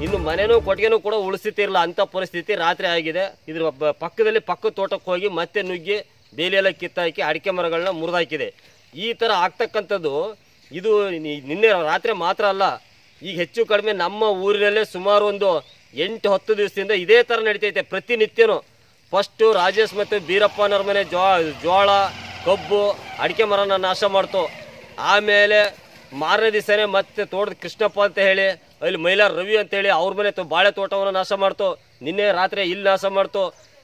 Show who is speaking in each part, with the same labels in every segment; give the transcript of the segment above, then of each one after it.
Speaker 1: ಇನ್ನು ಮನೆನೂ ಕೊಟ್ಟಿಗೆನೂ ಕೂಡ ಉಳಿಸ್ತಿರಲಿಲ್ಲ ಅಂಥ ಪರಿಸ್ಥಿತಿ ರಾತ್ರಿ ಆಗಿದೆ. ಇದ್ರ ಪಕ್ಕದಲ್ಲಿ ಪಕ್ಕದ ತೋಟಕ್ಕೆ ಹೋಗಿ ಮತ್ತೆ ನುಗ್ಗಿ ಬೇಲಿಯೆಲ್ಲ ಕಿತ್ತಾಕಿ ಅಡಿಕೆ ಮರಗಳನ್ನ ಮುರಿದಾಕಿದೆ. ಈ ಥರ ಆಗ್ತಕ್ಕಂಥದ್ದು ಇದು ನಿನ್ನೆ ರಾತ್ರಿ ಮಾತ್ರ ಅಲ್ಲ, ಈಗ ಹೆಚ್ಚು ಕಡಿಮೆ ನಮ್ಮ ಊರಿನಲ್ಲೇ ಸುಮಾರು ಒಂದು 8-10 ದಿವಸದಿಂದ ಇದೇ ಥರ ನಡೀತೈತೆ ಪ್ರತಿನಿತ್ಯನೂ. ಫಸ್ಟು ರಾಜೇಶ್ ಮತ್ತು ಬೀರಪ್ಪನವ್ರ ಮನೆ ಜೋಳ ಕಬ್ಬು ಅಡಿಕೆ ಮರನ ನಾಶ ಮಾಡ್ತು. ಆಮೇಲೆ ಮಾರನೇ ದಿವಸನೇ ಮತ್ತೆ ತೋಟದ ಕೃಷ್ಣಪ್ಪ ಅಂತ ಹೇಳಿ ಅಲ್ಲಿ ಮೈಲಾರ್ ರವಿ ಅಂತೇಳಿ ಅವ್ರ ಮನೆ ಬಾಳೆ ತೋಟವನ್ನು ನಾಶ ಮಾಡ್ತು. ನಿನ್ನೆ ರಾತ್ರಿ ಇಲ್ಲಿ ನಾಶ ಮಾಡ್ತು.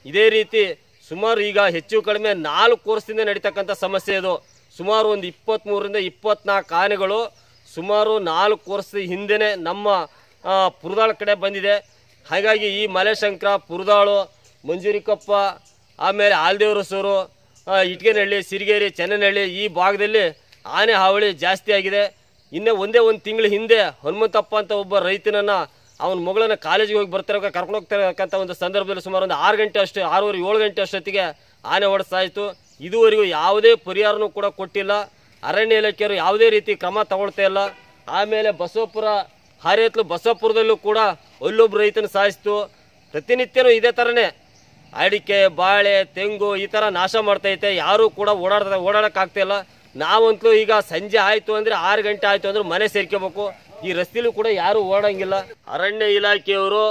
Speaker 1: ಇದೇ ರೀತಿ ಸುಮಾರು ಈಗ ಹೆಚ್ಚು ಕಡಿಮೆ 4 ವರ್ಷದಿಂದ ನಡೀತಕ್ಕಂಥ ಸಮಸ್ಯೆ ಇದು. ಸುಮಾರು ಒಂದು 23-24 ಆನೆಗಳು ಸುಮಾರು 4 ವರ್ಷದ ಹಿಂದೆನೇ ನಮ್ಮ ಪುರದಾಳ ಕಡೆ ಬಂದಿದೆ. ಹಾಗಾಗಿ ಈ ಮಲೆಶಂಕರ, ಪುರದಾಳು, ಮಂಜೂರಿಕೊಪ್ಪ, ಆಮೇಲೆ ಆಲ್ದೇವ್ರಸೂರು, ಇಟ್ಗೆನಹಳ್ಳಿ, ಸಿರಿಗೇರಿ, ಚೆನ್ನನಹಳ್ಳಿ ಈ ಭಾಗದಲ್ಲಿ ಆನೆ ಹಾವಳಿ ಜಾಸ್ತಿ ಆಗಿದೆ. ಇನ್ನೇ ಒಂದೇ ಒಂದು ತಿಂಗಳ ಹಿಂದೆ ಹನುಮಂತಪ್ಪ ಅಂತ ಒಬ್ಬ ರೈತನನ್ನು ಅವನ ಮಗಳನ್ನ ಕಾಲೇಜಿಗೆ ಹೋಗಿ ಕರ್ಕೊಂಡು ಹೋಗ್ತಿರತಕ್ಕಂಥ ಒಂದು ಸಂದರ್ಭದಲ್ಲಿ ಸುಮಾರು ಒಂದು 6 ಗಂಟೆ ಅಷ್ಟು 6:30-7 ಗಂಟೆ ಅಷ್ಟೊತ್ತಿಗೆ ಆನೆ ಹೊಡೆಸಾಯಿತು. ಇದುವರೆಗೂ ಯಾವುದೇ ಪರಿಹಾರನೂ ಕೂಡ ಕೊಟ್ಟಿಲ್ಲ. ಅರಣ್ಯ ಇಲಾಖೆಯವರು ಯಾವುದೇ ರೀತಿ ಕ್ರಮ ತಗೊಳ್ತಾ ಇಲ್ಲ. ಆಮೇಲೆ ಬಸವಪುರ ಹಾರೇತ್ಲು ಬಸವಪುರದಲ್ಲೂ ಕೂಡ ಅಲ್ಲೊಬ್ಬ ರೈತನ ಸಾಯಿಸ್ತು. ಪ್ರತಿನಿತ್ಯನೂ ಇದೇ ಥರನೇ ಅಡಿಕೆ, ಬಾಳೆ, ತೆಂಗು ಈ ಥರ ನಾಶ ಮಾಡ್ತೈತೆ. ಯಾರೂ ಕೂಡ ಓಡಾಡೋಕ್ಕಾಗ್ತಾಯಿಲ್ಲ. ನಾವಂತೂ ಈಗ ಸಂಜೆ ಆಯಿತು ಅಂದರೆ 6 ಗಂಟೆ ಆಯಿತು ಅಂದ್ರೆ ಮನೆ ಸೇರ್ಕೋಬೇಕು. ಈ ರಸ್ತೆಲೂ ಕೂಡ ಯಾರೂ ಓಡಂಗಿಲ್ಲ. ಅರಣ್ಯ ಇಲಾಖೆಯವರು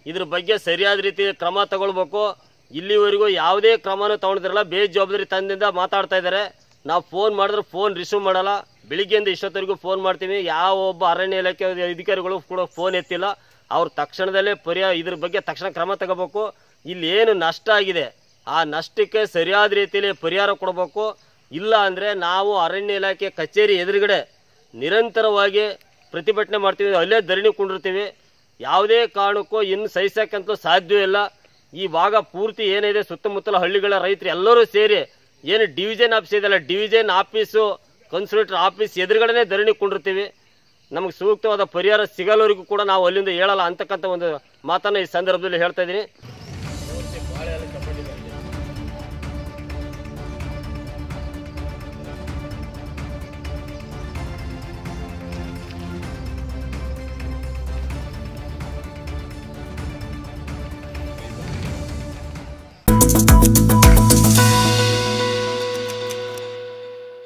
Speaker 1: ಇದ್ರ ಬಗ್ಗೆ ಸರಿಯಾದ ರೀತಿ ಕ್ರಮ ತಗೊಳ್ಬೇಕು. ಇಲ್ಲಿವರೆಗೂ ಯಾವುದೇ ಕ್ರಮನೂ ತಗೊಂಡಿರಲ್ಲ. ಬೇಜವಾಬ್ದಾರಿ ತಂದಿಂದ ಮಾತಾಡ್ತಾ ಇದ್ದಾರೆ. ನಾವು ಫೋನ್ ಮಾಡಿದ್ರೆ ಫೋನ್ ರಿಸೀವ್ ಮಾಡಲ್ಲ. ಬೆಳಿಗ್ಗೆಯಿಂದ ಇಷ್ಟೊತ್ತವರೆಗೂ ಫೋನ್ ಮಾಡ್ತೀವಿ. ಯಾವ ಒಬ್ಬ ಅರಣ್ಯ ಇಲಾಖೆ ಅಧಿಕಾರಿಗಳು ಕೂಡ ಫೋನ್ ಎತ್ತಿಲ್ಲ. ಅವ್ರು ತಕ್ಷಣದಲ್ಲೇ ಇದ್ರ ಬಗ್ಗೆ ತಕ್ಷಣ ಕ್ರಮ ತಗೋಬೇಕು. ಇಲ್ಲಿ ಏನು ನಷ್ಟ ಆಗಿದೆ ಆ ನಷ್ಟಕ್ಕೆ ಸರಿಯಾದ ರೀತಿಯಲ್ಲಿ ಪರಿಹಾರ ಕೊಡಬೇಕು. ಇಲ್ಲ ಅಂದರೆ ನಾವು ಅರಣ್ಯ ಇಲಾಖೆ ಕಚೇರಿ ಎದುರುಗಡೆ ನಿರಂತರವಾಗಿ ಪ್ರತಿಭಟನೆ ಮಾಡ್ತೀವಿ, ಅಲ್ಲೇ ಧರಣಿ ಕುಂಡಿರ್ತೀವಿ. ಯಾವುದೇ ಕಾರಣಕ್ಕೂ ಇನ್ನು ಸಹಿಸಕ್ಕಂತೂ ಸಾಧ್ಯವೇ ಇಲ್ಲ. ಈ ಭಾಗ ಪೂರ್ತಿ ಏನಿದೆ ಸುತ್ತಮುತ್ತಲ ಹಳ್ಳಿಗಳ ರೈತರು ಎಲ್ಲರೂ ಸೇರಿ ಏನು ಡಿವಿಷನ್ ಆಫೀಸ್ ಇದೆಯಲ್ಲ, ಡಿವಿಷನ್ ಆಫೀಸು ಕನ್ಸುಲೇಟರ್ ಆಫೀಸ್ ಎದುರುಗಡೆ ಧರಣಿ ಕುಂಡಿರ್ತೀವಿ. ನಮಗೆ ಸೂಕ್ತವಾದ ಪರಿಹಾರ ಸಿಗಲ್ಲವರೆಗೂ ಕೂಡ ನಾವು ಅಲ್ಲಿಂದ ಹೇಳಲ್ಲ ಅಂತಕ್ಕಂಥ ಒಂದು ಮಾತನ್ನು ಈ ಸಂದರ್ಭದಲ್ಲಿ ಹೇಳ್ತಾ ಇದ್ದೀನಿ.